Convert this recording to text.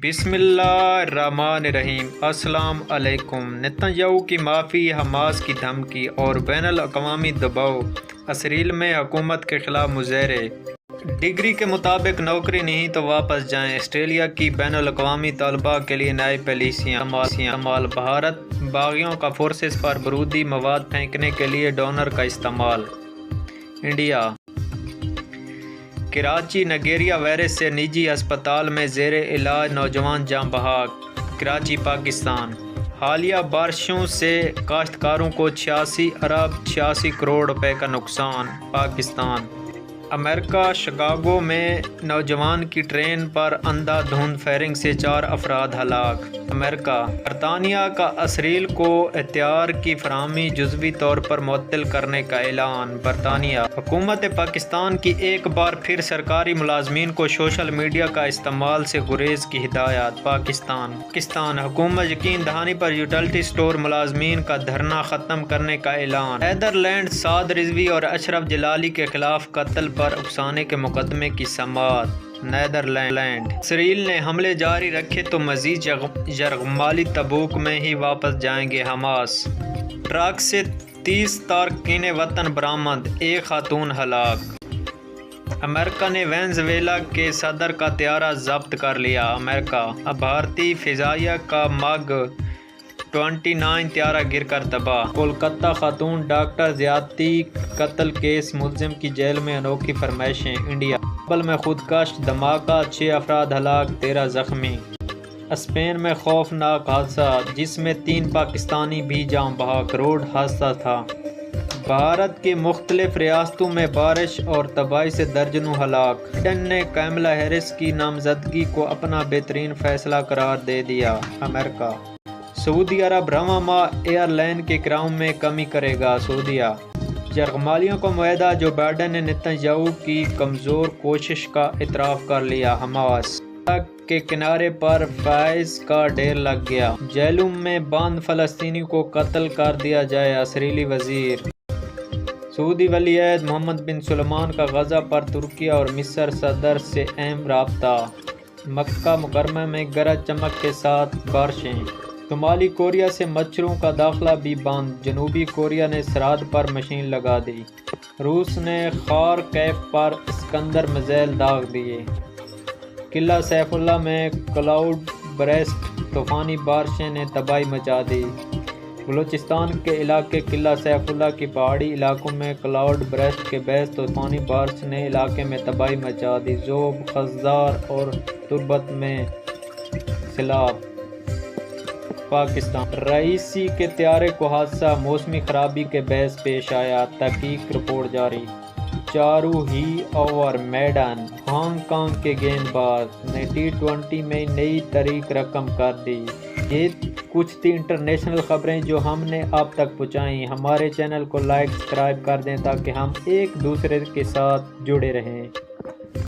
بسم اللہ الرحمن الرحیم۔ السلام علیکم۔ نتن یاہو کی معافی، حماس کی دھمکی اور بین الاقوامی دباؤ۔ اسرائیل میں حکومت کے خلاف مظاہرے۔ ڈگری کے مطابق نوکری نہیں تو واپس جائیں۔ آسٹریلیا کی بین الاقوامی طلباء کے لیے نئی پالیسیاں استعمال۔ بھارت باغیوں کا فورسز پر بارودی مواد پھینکنے کے لیے ڈرون کا استعمال۔ انڈیا کراچی نگیریا وائرس سے نجی اسپتال میں زیر علاج نوجوان جاں بحق۔ کراچی پاکستان حالیہ بارشوں سے کاشتکاروں کو 86 ارب 86 کروڑ روپے کا نقصان۔ پاکستان امریکہ شکاگو میں نوجوان کی ٹرین پر اندھا دھند فائرنگ سے 4 افراد ہلاک۔ امریکہ برطانیہ کا اسرائیل کو ہتھیار کی فراہمی جزوی طور پر معطل کرنے کا اعلان۔ برطانیہ حکومت پاکستان کی ایک بار پھر سرکاری ملازمین کو سوشل میڈیا کا استعمال سے گریز کی ہدایت۔ پاکستان حکومت یقین دہانی پر یوٹیلٹی اسٹور ملازمین کا دھرنا ختم کرنے کا اعلان۔ نیدرلینڈ سعد رضوی اور اشرف جلالی کے خلاف قتل پر اکسانے کے مقدمے کی سماعت۔ نیدرلینڈ اسرائیل نے حملے جاری رکھے تو مزید یرغمالی تبوک میں ہی واپس جائیں گے حماس۔ ٹرک سے 30 تارکین وطن برآمد، ایک خاتون ہلاک۔ امریکہ نے وینزویلا کے صدر کا طیارہ ضبط کر لیا۔ امریکہ بھارتی فضائیہ کا MiG 29 طیارہ گر کر تباہ۔ کولکتہ خاتون ڈاکٹر زیادتی قتل کیس ملزم کی جیل میں انوکھی فرمائشیں۔ انڈیا کابل میں خودکش دھماکہ، 6 افراد ہلاک، 13 زخمی۔ اسپین میں خوفناک حادثہ جس میں 3 پاکستانی بھی جاں بحق، روڈ حادثہ تھا۔ بھارت کی مختلف ریاستوں میں بارش اور تباہی سے درجنوں ہلاک۔ بائیڈن نے کمالا ہیرس کی نامزدگی کو اپنا بہترین فیصلہ قرار دے دیا۔ امریکہ سعودی عرب رواں ماہ ایئر لائن کے کرایوں میں کمی کرے گا۔ سعودیہ یرغمالیوں کا معاہدہ، جو بائیڈن نے نتن یاہو کی کمزور کوشش کا اعتراف کر لیا۔ حماس سڑک کے کنارے پر فائز کا ڈھیر لگ گیا، جیلوں میں بند فلسطینی کو قتل کر دیا جائے۔ اسرائیلی وزیر سعودی ولی عہد محمد بن سلمان کا غزہ پر ترکی اور مصر صدر سے اہم رابطہ۔ مکہ مکرمہ میں گرج چمک کے ساتھ بارشیں۔ شمالی کوریا سے مچھروں کا داخلہ بھی بند، جنوبی کوریا نے سرحد پر مشین لگا دی۔ روس نے خارکیف پر اسکندر میزائل داغ دیے۔ قلعہ سیف اللہ میں کلاؤڈ برسٹ، طوفانی بارشیں نے تباہی مچا دی۔ بلوچستان کے علاقے قلعہ سیف اللہ کی پہاڑی علاقوں میں کلاؤڈ برسٹ کے باعث طوفانی بارش نے علاقے میں تباہی مچا دی۔ ذوب، خزدار اور تربت میں سیلاب۔ پاکستان رئیسی کے طیارے کو حادثہ موسمی خرابی کے باعث پیش آیا، تحقیق رپورٹ جاری۔ چاروں ہی اوور میڈن، ہانگ کانگ کے گیند باز نے T20 میں نئی تاریخ رقم کر دی۔ یہ کچھ تھی انٹرنیشنل خبریں جو ہم نے آپ تک پہنچائیں۔ ہمارے چینل کو لائک سبسکرائب کر دیں تاکہ ہم ایک دوسرے کے ساتھ جڑے رہیں۔